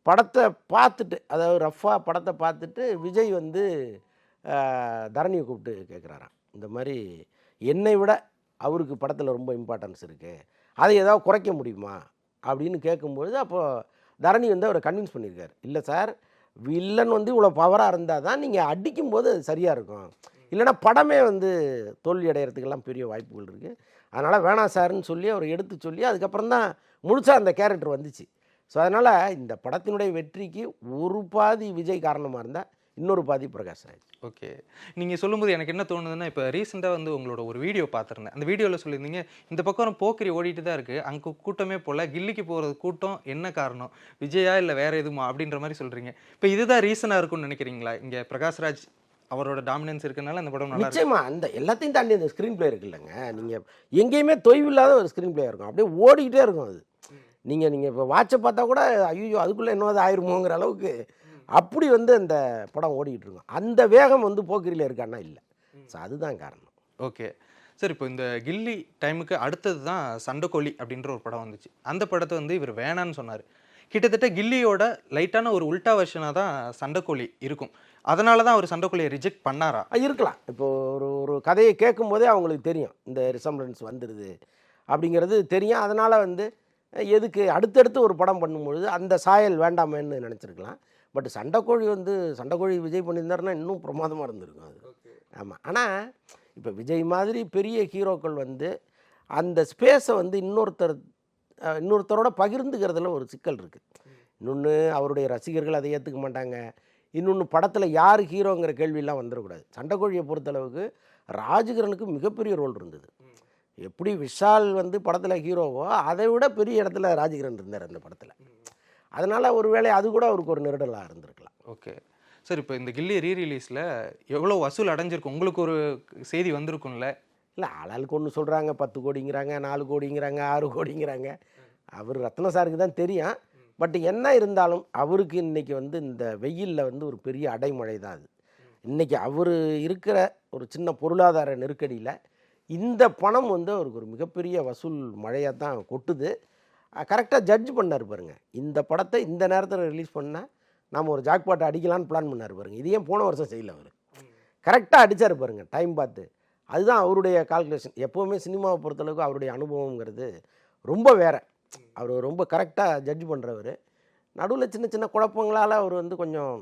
படத்தை பார்த்துட்டு, அதாவது ரஃபாக படத்தை பார்த்துட்டு விஜய் வந்து தரணியை கூப்பிட்டு கேட்குறாராம், இந்த மாதிரி என்னை விட அவருக்கு படத்தில் ரொம்ப இம்பார்ட்டன்ஸ் இருக்குது, அதை ஏதாவது குறைக்க முடியுமா அப்படின்னு கேட்கும்பொழுது, அப்போது தரணி வந்து அவரை கன்வின்ஸ் பண்ணியிருக்காரு. இல்லை சார், வில்லன் வந்து இவ்வளோ பவராக இருந்தால் தான் நீங்கள் அடிக்கும்போது அது சரியாக இருக்கும், இல்லைனா படமே வந்து தோல்வி அடைகிறதுக்கெல்லாம் பெரிய வாய்ப்புகள் இருக்குது, அதனால் வேணாம் சார்ன்னு சொல்லி அவர் எடுத்து சொல்லி அதுக்கப்புறம் தான் முழுசாக அந்த கேரக்டர் வந்துச்சு. ஸோ அதனால் இந்த படத்தினுடைய வெற்றிக்கு ஒரு பாதி விஜய் காரணமாக இருந்தால், இன்னொரு பாதி பிரகாஷ்ராஜ். ஓகே, நீங்கள் சொல்லும்போது எனக்கு என்ன தோணுதுன்னா, இப்போ ரீசெண்டாக வந்து உங்களோட ஒரு வீடியோ பார்த்துருந்தேன். அந்த வீடியோவில் சொல்லியிருந்தீங்க, இந்த பக்கம் போக்கிரி ஓடிட்டு தான் இருக்குது, அங்கே கூட்டமே போல், கில்லிக்கு போகிறது கூட்டம் என்ன காரணம், விஜயா இல்லை வேறு எதுமா அப்படின்ற மாதிரி சொல்கிறீங்க. இப்போ இதுதான் ரீசனாக இருக்கும்னு நினைக்கிறீங்களா? இங்கே பிரகாஷ்ராஜ் அவரோட டாமினன்ஸ் இருக்கனால அந்த படம் நல்லா நிச்சயமா அந்த எல்லாத்தையும் தாண்டி அந்த ஸ்க்ரீன் பிளே இருக்கு இல்லைங்க. நீங்கள் எங்கேயுமே தொய்வில்லாத ஒரு ஸ்க்ரீன் பிளே இருக்கும், அப்படியே ஓடிக்கிட்டே இருக்கும். அது நீங்கள் இப்போ வாட்சை பார்த்தா கூட ஐயோ அதுக்குள்ளே என்னவாது ஆயிருமோங்கிற அளவுக்கு அப்படி வந்து அந்த படம் ஓடிக்கிட்டு இருக்கும். அந்த வேகம் வந்து போக்கிரியில் இருக்கான்னா இல்லை. ஸோ அதுதான் காரணம். ஓகே சார், இப்போ இந்த கில்லி டைமுக்கு அடுத்தது தான் சண்டைக்கோழி அப்படின்ற ஒரு படம் வந்துச்சு. அந்த படத்தை வந்து இவர் வேணான்னு சொன்னார். கிட்டத்தட்ட கில்லியோட லைட்டான ஒரு உல்டா வெர்ஷனாக தான் சண்டைக்கோழி இருக்கும். அதனால தான் அவர் சண்டைக்கோழியை ரிஜெக்ட் பண்ணாரா? இருக்கலாம். இப்போது ஒரு கதையை கேட்கும் போதே அவங்களுக்கு தெரியும் இந்த ரிசம்பிளன்ஸ் வந்துடுது அப்படிங்கிறது தெரியும். அதனால் வந்து எதுக்கு அடுத்தடுத்து ஒரு படம் பண்ணும்பொழுது அந்த சாயல் வேண்டாமேன்னு நினச்சிருக்கலாம். பட் சண்டைக்கோழி விஜய் பண்ணியிருந்தாருன்னா இன்னும் பிரமாதமாக இருந்திருக்கும் அது. ஆமாம். ஆனால் இப்போ விஜய் மாதிரி பெரிய ஹீரோக்கள் வந்து அந்த ஸ்பேஸை வந்து இன்னொருத்தரோட பகிர்ந்துக்கிறதுல ஒரு சிக்கல் இருக்குது. இன்னொன்று அவருடைய ரசிகர்கள் அதை ஏற்றுக்க மாட்டாங்க. இன்னொன்று படத்தில் யார் ஹீரோங்கிற கேள்வியெல்லாம் வந்துடக்கூடாது. சண்டைக்கோழியை பொறுத்தளவுக்கு ராஜகிரனுக்கு மிகப்பெரிய ரோல் இருந்தது. எப்படி விஷால் வந்து படத்தில் ஹீரோவோ அதை விட பெரிய இடத்துல ராஜகிரன் இருந்தார் அந்த படத்தில். அதனால் ஒருவேளை அது கூட அவருக்கு ஒரு நெருடலாக இருந்திருக்கலாம். ஓகே சார், இப்போ இந்த கில்லி ரீரிலீஸில் எவ்வளோ வசூல் அடைஞ்சிருக்கும் உங்களுக்கு ஒரு செய்தி வந்திருக்கும்ல? இல்லை, ஆளாளுக்கு ஒன்று சொல்கிறாங்க, 10 கோடிங்கிறாங்க, 4 கோடிங்கிறாங்க, 6 கோடிங்கிறாங்க. அவர் ரத்ன சாருக்கு தான் தெரியும். பட் என்ன இருந்தாலும் அவருக்கு இன்றைக்கி வந்து இந்த வெயிலில் வந்து ஒரு பெரிய அடைமழை தான் அது. இன்றைக்கி அவர் இருக்கிற ஒரு சின்ன பொருளாதார நெருக்கடியில் இந்த பணம் வந்து அவருக்கு ஒரு மிகப்பெரிய வசூல் மழையாக தான் கொட்டுது. கரெக்டாக ஜட்ஜ் பண்ணார் பாருங்க. இந்த படத்தை இந்த நேரத்தில் ரிலீஸ் பண்ணால் நாம் ஒரு ஜாக்பாட்டை அடிக்கலான்னு பிளான் பண்ணார் பாருங்க. இது ஏன் போன வருஷம் செய்யலை அவர்? கரெக்டாக அடித்தார் பாருங்க டைம் பார்த்து. அதுதான் அவருடைய கால்குலேஷன். எப்போவுமே சினிமாவை பொறுத்தளவுக்கு அவருடைய அனுபவங்கிறது ரொம்ப வேறு. அவர் ரொம்ப கரெக்டாக ஜட்ஜ் பண்ணுறவர். நடுவில் சின்ன சின்ன குழப்பங்களால் அவர் வந்து கொஞ்சம்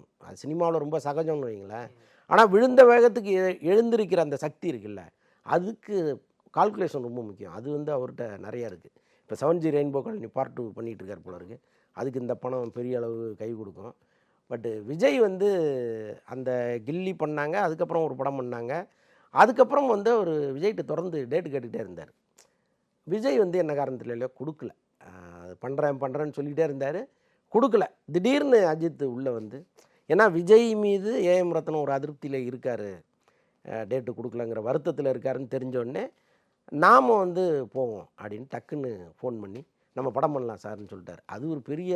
சினிமாவில் ரொம்ப சகஜம்னு வைங்களேன். ஆனால் விழுந்த வேகத்துக்கு எழுந்திருக்கிற அந்த சக்தி இருக்குல்ல, அதுக்கு கால்குலேஷன் ரொம்ப முக்கியம். அது வந்து அவர்கிட்ட நிறையா இருக்குது. இப்போ 7G ரெயின்போ காலனி பார்ட் 2 பண்ணிகிட்டு இருக்கார் போல இருக்குது. அதுக்கு இந்த பணம் பெரிய அளவு கை கொடுக்கும். பட்டு விஜய் வந்து அந்த கில்லி பண்ணாங்க, அதுக்கப்புறம் ஒரு படம் பண்ணாங்க. அதுக்கப்புறம் வந்து அவர் விஜய்கிட்ட தொடர்ந்து டேட்டு கேட்டுக்கிட்டே இருந்தார். விஜய் வந்து என்ன காரணத்தில் இல்லையோ கொடுக்கல. அது பண்ணுறேன்னு சொல்லிகிட்டே இருந்தார், கொடுக்கல. திடீர்னு அஜித் உள்ளே வந்து ஏன்னா விஜய் மீது ஏஎம் ரத்னம் ஒரு அதிருப்தியில் இருக்கார், டேட்டு கொடுக்கலங்கிற வருத்தத்தில் இருக்காருன்னு தெரிஞ்சோடனே நாம் வந்து போவோம் அப்படின்னு டக்குன்னு ஃபோன் பண்ணி நம்ம படம் பண்ணலாம் சார்னு சொல்லிட்டார். அது ஒரு பெரிய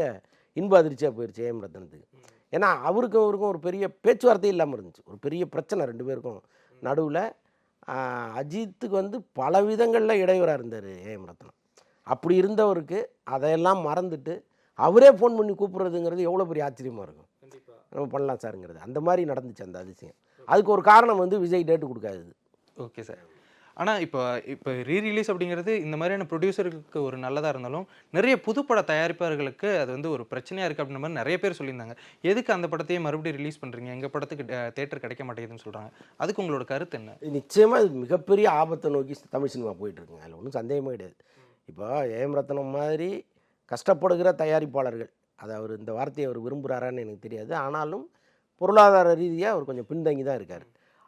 இன்ப அதிர்ச்சியாக போயிடுச்சு ஏஎம் ரத்னத்துக்கு. ஏன்னா அவருக்கும் ஒரு பெரிய பேச்சுவார்த்தை இல்லாமல் இருந்துச்சு, ஒரு பெரிய பிரச்சனை 2 பேருக்கும் நடுவில். அஜித்துக்கு வந்து பல விதங்களில் இடையூறாக இருந்தார் ஏஎம் ரத்னம். அப்படி இருந்தவருக்கு அதையெல்லாம் மறந்துட்டு அவரே ஃபோன் பண்ணி கூப்பிட்றதுங்கிறது எவ்வளோ பெரிய ஆச்சரியமாக இருக்கும். நம்ம பண்ணலாம் சாருங்கிறது அந்த மாதிரி நடந்துச்சு அந்த அதிசயம். அதுக்கு ஒரு காரணம் வந்து விஜய் டேட்டு கொடுக்காது. Okay sir. ஆனால் இப்போ ரீரிலீஸ் அப்படிங்கிறது இந்த மாதிரியான ப்ரொடியூசருக்கு ஒரு நல்லதாக இருந்தாலும் நிறைய புதுப்பட தயாரிப்பாளர்களுக்கு அது வந்து ஒரு பிரச்சனையாக இருக்குது அப்படின்ற மாதிரி நிறைய பேர் சொல்லியிருந்தாங்க. எதுக்கு அந்த படத்தையே மறுபடியும் ரிலீஸ் பண்ணுறீங்க, எங்கள் படத்துக்கு தேட்டர் கிடைக்க மாட்டேங்குதுன்னு சொல்கிறாங்க. அதுக்கு உங்களோட கருத்து என்ன? நிச்சயமாக இது மிகப்பெரிய ஆபத்தை நோக்கி தமிழ் சினிமா போயிட்டுருக்குங்க, அதில் ஒன்றும் சந்தேகமே கிடையாது. இப்போ ஏஎம் ரத்னம் மாதிரி கஷ்டப்படுகிற தயாரிப்பாளர்கள், அது அவர் இந்த வார்த்தையை அவர் விரும்புகிறாரான்னு எனக்கு தெரியாது, ஆனாலும் பொருளாதார ரீதியாக அவர் கொஞ்சம் பின்தங்கி தான் இருக்கார்.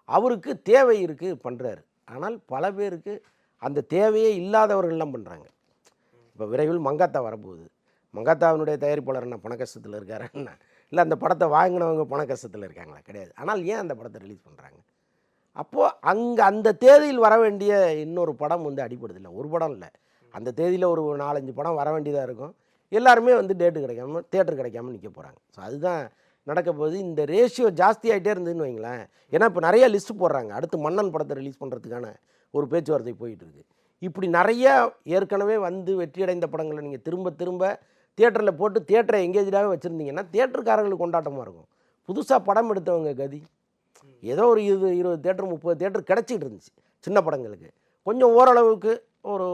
அவருக்கு தேவை இருக்குது, பண்ணுறாரு. ஆனால் பல பேருக்கு அந்த தேவையே இல்லாதவர்கள்லாம் பண்ணுறாங்க. இப்போ விரைவில் மங்காத்தா வரப்போகுது. மங்காத்தாவினுடைய தயாரிப்பாளர் என்ன பண கஷ்டத்தில் இருக்காருன்னா, இல்லை அந்த படத்தை வாங்கினவங்க பண கஷ்டத்தில் இருக்காங்களா? கிடையாது. ஆனால் ஏன் அந்த படத்தை ரிலீஸ் பண்ணுறாங்க? அப்போது அங்கே அந்த தேதியில் வர வேண்டிய இன்னொரு படம் வந்து அடிப்படுது. இல்லை ஒரு படம் இல்லை, அந்த தேதியில் ஒரு 4-5 படம் வர வேண்டியதாக இருக்கும். எல்லாருமே வந்து டேட்டு கிடைக்காம தேட்டர் கிடைக்காம நிற்க போகிறாங்க. ஸோ அதுதான் நடக்க போகுது. இந்த ரேஷியோ ஜாஸ்தி ஆகிட்டே இருந்ததுன்னு வைங்களேன். ஏன்னா இப்போ நிறைய லிஸ்ட்டு போடுறாங்க, அடுத்து மன்னன் படத்தை ரிலீஸ் பண்ணுறதுக்கான ஒரு பேச்சுவார்த்தை போயிட்டுருக்கு. இப்படி நிறையா ஏற்கனவே வந்து வெற்றியடைந்த படங்களை நீங்கள் திரும்ப திரும்ப தியேட்டரில் போட்டு தியேட்டரை எங்கேஜாகவே வச்சுருந்தீங்கன்னா தியேட்டருக்காரங்களுக்கு கொண்டாட்டமாக இருக்கும். புதுசாக படம் எடுத்தவங்க கதி, ஏதோ ஒரு 20 தேட்டர் 30 தேட்டர் கிடச்சிட்டு இருந்துச்சு சின்ன படங்களுக்கு. கொஞ்சம் ஓரளவுக்கு ஒரு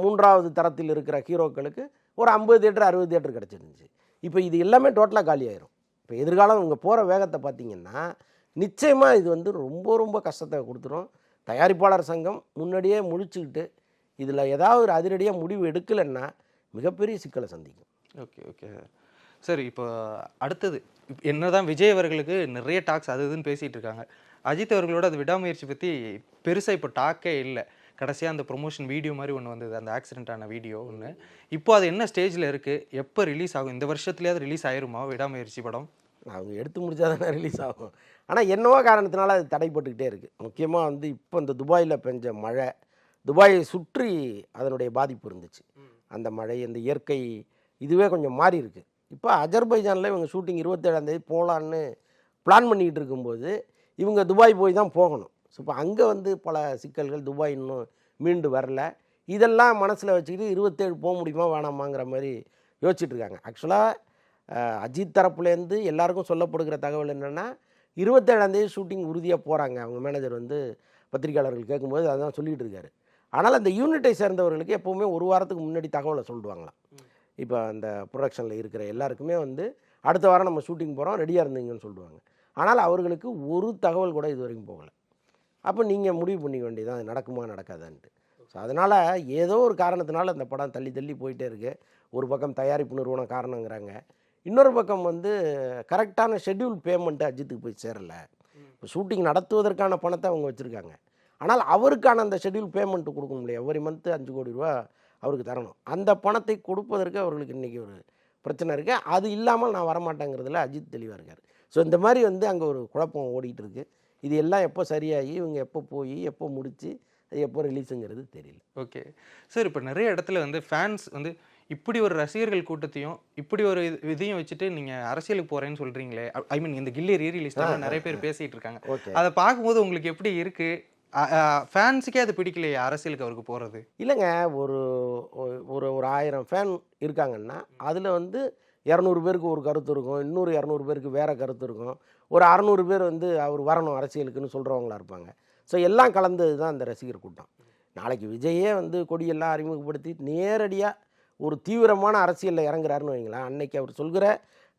3வது தரத்தில் இருக்கிற ஹீரோக்களுக்கு ஒரு 50 தேட்டர் 60 தேட்டர் கிடச்சிருந்துச்சு. இப்போ இது எல்லாமே டோட்டலாக காலியாயிரும். இப்போ எதிர்காலம் இங்கே போகிற வேகத்தை பார்த்திங்கன்னா நிச்சயமாக இது வந்து ரொம்ப ரொம்ப கஷ்டத்தை கொடுத்துரும். தயாரிப்பாளர் சங்கம் முன்னாடியே முழிச்சுக்கிட்டு இதில் ஏதாவது ஒரு அதிரடியாக முடிவு எடுக்கலைன்னா மிகப்பெரிய சிக்கலை சந்திக்கும். Okay okay sir. இப்போ அடுத்தது என்னதான் விஜய் அவர்களுக்கு நிறைய டாக்ஸ் அது இதுன்னு பேசிகிட்டு இருக்காங்க. அஜித் அவர்களோட அது விடாமுயற்சி பற்றி பெருசாக இப்போ டாக்கே இல்லை. கடைசியாக அந்த ப்ரொமோஷன் வீடியோ மாதிரி ஒன்று வந்தது, அந்த ஆக்சிடென்ட்டான வீடியோ ஒன்று. இப்போ அது என்ன ஸ்டேஜில் இருக்குது, எப்போ ரிலீஸ் ஆகும்? இந்த வருஷத்துலேயாவது ரிலீஸ் ஆயிருமா விடாமுயற்சி படம்? அவங்க எடுத்து முடிச்சா தானே ரிலீஸ் ஆகும். ஆனால் என்னவோ காரணத்தினால அது தடைப்பட்டுக்கிட்டே இருக்குது. முக்கியமாக வந்து இப்போ இந்த துபாயில் பெஞ்ச மழை, துபாயை சுற்றி அதனுடைய பாதிப்பு இருந்துச்சு. அந்த மழை, அந்த இயற்கை இதுவே கொஞ்சம் மாறி இருக்குது. இப்போ அஜர்பைஜானில் இவங்க ஷூட்டிங் 27ஆம் தேதி போகலான்னு பிளான் பண்ணிக்கிட்டு இருக்கும்போது இவங்க துபாய் போய் தான் போகணும். ஸோ இப்போ அங்கே வந்து பல சிக்கல்கள், துபாய் இன்னும் மீண்டு வரல. இதெல்லாம் மனசில் வச்சுக்கிட்டு 27 போக முடியுமா வேணாமாங்கிற மாதிரி யோசிச்சுட்ருக்காங்க. ஆக்சுவலாக அஜித் தரப்புலேருந்து எல்லாருக்கும் சொல்லப்படுகிற தகவல் என்னென்னா 27ஆம் தேதி ஷூட்டிங் உறுதியாக போகிறாங்க. அவங்க மேனேஜர் வந்து பத்திரிகையாளர்கள் கேட்கும்போது அதான் சொல்லிகிட்டு இருக்காரு. ஆனால் அந்த யூனிட்டை சேர்ந்தவர்களுக்கு எப்போவுமே ஒரு வாரத்துக்கு முன்னாடி தகவலை சொல்லிடுவாங்களாம். இப்போ அந்த ப்ரொடக்ஷனில் இருக்கிற எல்லாருக்குமே வந்து அடுத்த வாரம் நம்ம ஷூட்டிங் போகிறோம், ரெடியாக இருந்தீங்கன்னு சொல்லுவாங்க. ஆனால் அவர்களுக்கு ஒரு தகவல் கூட இது வரைக்கும் போகலை. அப்போ நீங்கள் முடிவு பண்ணிக்க வேண்டியதான் அது நடக்குமா நடக்காதான்ட்டு. ஸோ அதனால் ஏதோ ஒரு காரணத்தினால அந்த படம் தள்ளி தள்ளி போயிட்டே இருக்குது. ஒரு பக்கம் தயாரிப்பு நிறுவனம் காரணங்கிறாங்க, இன்னொரு பக்கம் வந்து கரெக்டான ஷெட்யூல் பேமெண்ட்டு அஜித்துக்கு போய் சேரலை. இப்போ ஷூட்டிங் நடத்துவதற்கான பணத்தை அவங்க வச்சுருக்காங்க, ஆனால் அவருக்கான அந்த ஷெட்யூல் பேமெண்ட்டு கொடுக்க முடியாது. எவ்ரி மந்த்து 5 கோடி ரூபா அவருக்கு தரணும். அந்த பணத்தை கொடுப்பதற்கு அவர்களுக்கு இன்றைக்கி ஒரு பிரச்சனை இருக்குது. அது இல்லாமல் நான் வரமாட்டேங்கிறதுல அஜித் தெளிவாக இருக்கார். ஸோ இந்த மாதிரி வந்து அங்கே ஒரு குழப்பம் ஓடிட்டு இருக்குது. இது எல்லாம் எப்போ சரியாகி இவங்க எப்போ போய் எப்போ முடித்து அது எப்போ ரிலீஸுங்கிறது தெரியல. Okay sir. இப்போ நிறைய இடத்துல வந்து ஃபேன்ஸ் வந்து இப்படி ஒரு ரசிகர்கள் கூட்டத்தையும் இப்படி ஒரு இதையும் வச்சுட்டு நீங்கள் அரசியலுக்கு போகிறேன்னு சொல்கிறீங்களே, ஐ மீன் இந்த கில்லி ரீரிலீஸ் தான் நிறைய பேர் பேசிகிட்டு இருக்காங்க. அதை பார்க்கும்போது உங்களுக்கு எப்படி இருக்குது? ஃபேன்ஸுக்கே அது பிடிக்கலையே அரசியலுக்கு அவருக்கு போகிறது? இல்லைங்க, ஒரு ஒரு 1000 ஃபேன் இருக்காங்கன்னா அதில் வந்து 200 பேருக்கு ஒரு கருத்து இருக்கும், இன்னொரு 200 பேருக்கு வேறு கருத்து இருக்கும், ஒரு 600 பேர் வந்து அவர் வரணும் அரசியலுக்குன்னு சொல்கிறவங்களா இருப்பாங்க. ஸோ எல்லாம் கலந்தது தான் அந்த ரசிகர் கூட்டம். நாளைக்கு விஜயே வந்து கொடியெல்லாம் அறிமுகப்படுத்தி நேரடியாக ஒரு தீவிரமான அரசியலில் இறங்குறாருன்னு வைங்களேன், அன்னைக்கு அவர் சொல்கிற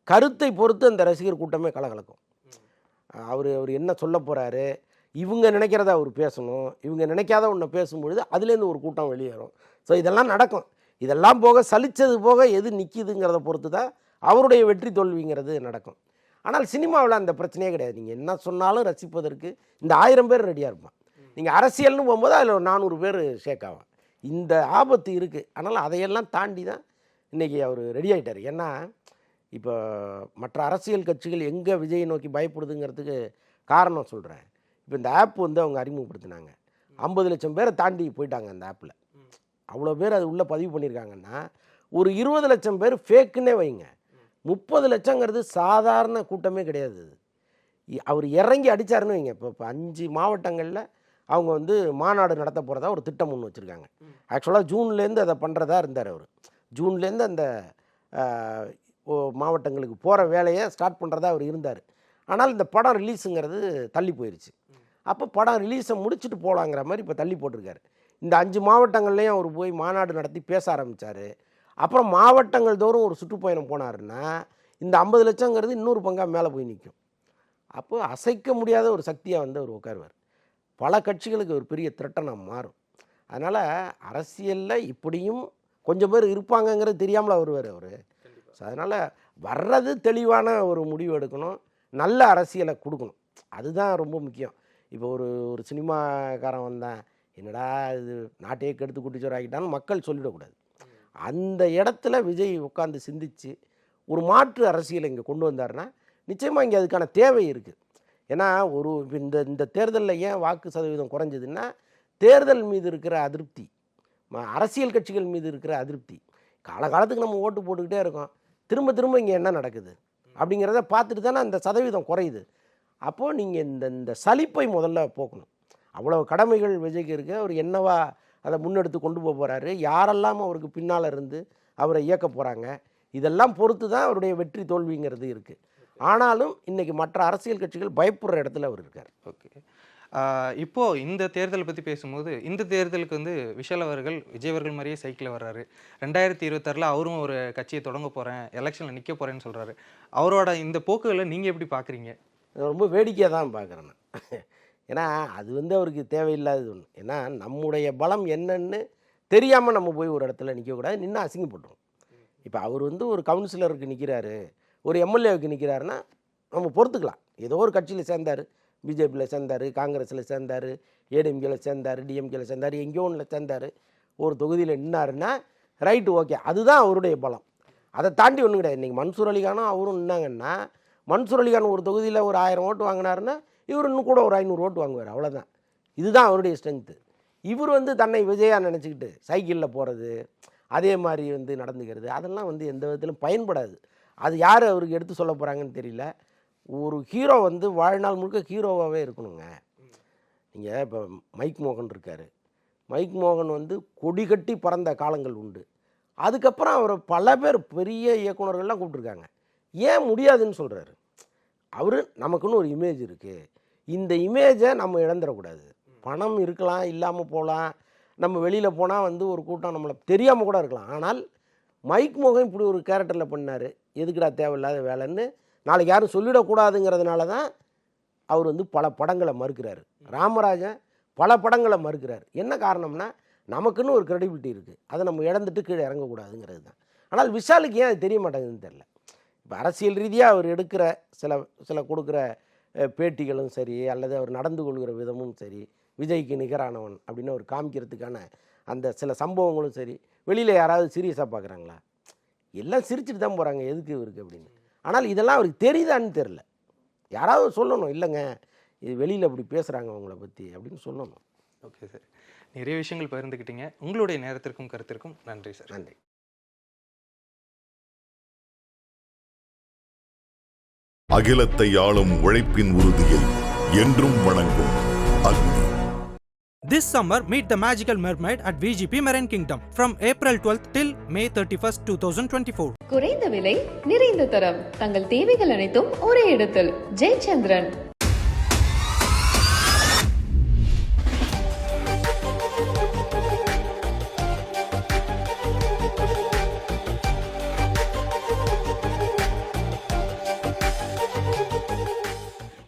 கருத்தை பொறுத்து அந்த ரசிகர் கூட்டமே கலகலக்கும். அவர் என்ன சொல்ல போகிறாரு, இவங்க நினைக்கிறத அவர் பேசணும், இவங்க நினைக்காத ஒன்று பேசும்பொழுது அதுலேருந்து ஒரு கூட்டம் வெளியேறும். ஸோ இதெல்லாம் நடக்கும். இதெல்லாம் போக சலித்தது போக எது நிற்கிதுங்கிறத பொறுத்து தான் அவருடைய வெற்றி தோல்விங்கிறது நடக்கும். ஆனால் சினிமாவில் அந்த பிரச்சனையே கிடையாது. நீங்கள் என்ன சொன்னாலும் ரசிப்பதற்கு இந்த 1000 பேர் ரெடியாக இருப்பான். நீங்கள் அரசியல்னு போகும்போது அதில் ஒரு 400 பேர் ஷேக் ஆகும். இந்த ஆபத்து இருக்குது. அதனால் அதையெல்லாம் தாண்டி தான் இன்றைக்கி அவர் ரெடி ஆகிட்டார். ஏன்னா இப்போ மற்ற அரசியல் கட்சிகள் எங்கே விஜயை நோக்கி பயப்படுதுங்கிறதுக்கு காரணம் சொல்கிறேன். இப்போ இந்த ஆப் வந்து அவங்க அறிமுகப்படுத்தினாங்க, 50 லட்சம் பேரை தாண்டி போயிட்டாங்க அந்த ஆப்பில். அவ்வளோ பேர் அது உள்ளே பதிவு பண்ணியிருக்காங்கன்னா ஒரு 20 லட்சம் பேர் ஃபேக்குன்னே வைங்க. 30 லட்சங்கிறது சாதாரண கூட்டமே கிடையாது. அவர் இறங்கி அடித்தாருன்னு வைங்க. இப்போ 5 மாவட்டங்களில் அவங்க வந்து மாநாடு நடத்த போகிறதா ஒரு திட்டம் ஒன்று வச்சுருக்காங்க. ஆக்சுவலாக ஜூன்லேருந்து அதை பண்ணுறதா இருந்தார் அவர். ஜூன்லேருந்து அந்த மாவட்டங்களுக்கு போகிற வேலையை ஸ்டார்ட் பண்ணுறதா அவர் இருந்தார். ஆனால் இந்த படம் ரிலீஸுங்கிறது தள்ளி போயிடுச்சு. அப்போ படம் ரிலீஸை முடிச்சுட்டு போகலாங்கிற மாதிரி இப்போ தள்ளி போட்டிருக்காரு. இந்த 5 மாவட்டங்கள்லேயும் அவர் போய் மாநாடு நடத்தி பேச ஆரம்பித்தார். அப்புறம் மாவட்டங்கள் தோறும் ஒரு சுற்றுப்பயணம் போனாருன்னா இந்த 50 லட்சங்கிறது இன்னொரு பங்காக மேலே போய் நிற்கும். அப்போது அசைக்க முடியாத ஒரு சக்தியாக வந்து அவர் உட்காருவார். பல கட்சிகளுக்கு ஒரு பெரிய த்ரெட்டனாக மாறும். அதனால் அரசியலில் இப்படியும் கொஞ்சம் பேர் இருப்பாங்கங்கிறது தெரியாமல் வருவார் அவர். ஸோ அதனால் வர்றது தெளிவான ஒரு முடிவு எடுக்கணும், நல்ல அரசியலை கொடுக்கணும். அதுதான் ரொம்ப முக்கியம். இப்போ ஒரு சினிமாக்காரன் வந்தான், என்னடா இது நாட்டையே கெடுத்து குட்டிச்சோர் ஆகிட்டான்னு மக்கள் சொல்லிடக்கூடாது. அந்த இடத்துல விஜய் உட்காந்து சிந்தித்து ஒரு மாற்று அரசியலை இங்கே கொண்டு வந்தாருன்னா நிச்சயமாக இங்கே அதுக்கான தேவை இருக்குது. ஏன்னா இந்த தேர்தலில் ஏன் வாக்கு சதவீதம் குறைஞ்சதுன்னா தேர்தல் மீது இருக்கிற அதிருப்தி, அரசியல் கட்சிகள் மீது இருக்கிற அதிருப்தி. காலகாலத்துக்கு நம்ம ஓட்டு போட்டுக்கிட்டே இருக்கோம், திரும்ப திரும்ப இங்கே என்ன நடக்குது அப்படிங்கிறத பார்த்துட்டு தானே அந்த சதவீதம் குறையுது. அப்போது நீங்கள் இந்த சலிப்பை முதல்ல போக்கணும். அவ்வளோ கடமைகள் விஜய்க்கு இருக்குது. அவர் என்னவா அதை முன்னெடுத்து கொண்டு போக போகிறாரு, யாரெல்லாம் அவருக்கு பின்னால் இருந்து அவரை இயக்க போகிறாங்க, இதெல்லாம் பொறுத்து தான் அவருடைய வெற்றி தோல்விங்கிறது இருக்குது. ஆனாலும் இன்றைக்கி மற்ற அரசியல் கட்சிகள் பயப்படுற இடத்துல அவர் இருக்கார். ஓகே, இப்போது இந்த தேர்தலை பற்றி பேசும்போது இந்த தேர்தலுக்கு வந்து விஷால் அவர்கள் விஜய் அவர்கள் மாதிரியே சைக்கிளில் வர்றாரு. 2026 அவரும் ஒரு கட்சியை தொடங்க போகிறேன், எலெக்ஷனில் நிற்க போகிறேன்னு சொல்கிறாரு. அவரோட இந்த போக்குகளை நீங்கள் எப்படி பார்க்குறீங்க? ரொம்ப வேடிக்கையாக தான் பார்க்குறேன் நான். ஏன்னா அது வந்து அவருக்கு தேவையில்லாதது ஒன்று. ஏன்னா நம்முடைய பலம் என்னன்னு தெரியாமல் நம்ம போய் ஒரு இடத்துல நிற்கக்கூடாது, நின்று அசிங்கப்பட்டுரும். இப்போ அவர் வந்து ஒரு கவுன்சிலருக்கு நிற்கிறாரு, ஒரு எம்எல்ஏவுக்கு நிற்கிறாருன்னா நம்ம பொறுத்துக்கலாம். ஏதோ ஒரு கட்சியில் சேர்ந்தார், பிஜேபியில் சேர்ந்தார், காங்கிரஸில் சேர்ந்தார், ஏடிஎம்கேல சேர்ந்தார், டிஎம்கேல சேர்ந்தார், எங்கேயோ ஒன்றில் சேர்ந்தார், ஒரு தொகுதியில் நின்னாருன்னா ரைட்டு, ஓகே, அதுதான் அவருடைய பலம். அதை தாண்டி ஒன்றும் கிடையாது. இன்றைக்கி மன்சூர் அலிகானும் அவரும் நின்னாங்கன்னா மன்சூர் அலிகான் ஒரு தொகுதியில் ஒரு 1000 ஓட்டு வாங்கினாருன்னா இவர் இன்னும் கூட ஒரு 500 ஓட்டு வாங்குவார், அவ்வளோதான். இதுதான் அவருடைய ஸ்ட்ரென்த்து. இவர் வந்து தன்னை விஜயாக நினச்சிக்கிட்டு சைக்கிளில் போகிறது, அதே மாதிரி வந்து நடந்துக்கிறது, அதெல்லாம் வந்து எந்த விதத்திலும் பயன்படாது. அது யார் அவருக்கு எடுத்து சொல்ல போகிறாங்கன்னு தெரியல. ஒரு ஹீரோ வந்து வாழ்நாள் முழுக்க ஹீரோவாகவே இருக்கணுங்க. நீங்கள் இப்போ மைக் மோகன் இருக்கார். மைக் மோகன் வந்து கொடி கட்டி பறந்த காலங்கள் உண்டு. அதுக்கப்புறம் அவர் பல பேர் பெரிய இயக்குநர்கள்லாம் கூப்பிட்ருக்காங்க. ஏன் முடியாதுன்னு சொல்கிறாரு? அவர் நமக்குன்னு ஒரு இமேஜ் இருக்குது, இந்த இமேஜை நம்ம இழந்துடக்கூடாது. பணம் இருக்கலாம், இல்லாமல் போகலாம், நம்ம வெளியில் போனால் வந்து ஒரு கூட்டம் நம்மளை தெரியாமல் கூட இருக்கலாம். ஆனால் மைக் மோகன் இப்படி ஒரு கேரக்டரில் பண்ணார், எதுக்குடா தேவையில்லாத வேலைன்னு நாளைக்கு யாரும் சொல்லிடக்கூடாதுங்கிறதுனால தான் அவர் வந்து பல படங்களை மறுக்கிறார். ராமராஜன் பல படங்களை மறுக்கிறார். என்ன காரணம்னா நமக்குன்னு ஒரு க்ரெடிபிலிட்டி இருக்குது, அதை நம்ம இழந்துட்டு கீழே இறங்கக்கூடாதுங்கிறது தான். ஆனால் விஷாலுக்கு ஏன் அது தெரிய மாட்டேங்குதுன்னு தெரில. இப்போ அரசியல் ரீதியாக அவர் எடுக்கிற சில கொடுக்குற பேட்டிகளும் சரி, அல்லது அவர் நடந்து கொள்கிற விதமும் சரி, விஜய்க்கு நிகரானவன் அப்படின்னு அவர் காமிக்கிறதுக்கான அந்த சில சம்பவங்களும் சரி, வெளியில் யாராவது சீரியஸாக பார்க்குறாங்களா? எல்லாம் சிரிச்சுட்டு தான் போகிறாங்க, எதுக்கு இவருக்கு அப்படின்னு. ஆனால் இதெல்லாம் அவருக்கு தெரியுதான்னு தெரில. யாராவது சொல்லணும், இல்லைங்க இது வெளியில் அப்படி பேசுகிறாங்க அவங்கள பற்றி அப்படின்னு சொல்லணும். ஓகே சார், நிறைய விஷயங்கள் பகிர்ந்துக்கிட்டீங்க. உங்களுடைய நேரத்திற்கும் கருத்திற்கும் நன்றி சார். நன்றி. அகிலத்தை ஆளும் உழைப்பின் உறுதியை என்றும் வணங்கும் அக்னி. This summer, meet the magical mermaid at VGP Marine Kingdom from April 12th till May 31st, 2024. குறைந்த விலை, நிறைந்த தரம், தங்கள் தேவைகள் அனைத்தும் ஒரே இடத்தில். ஜெயச்சந்திரன்.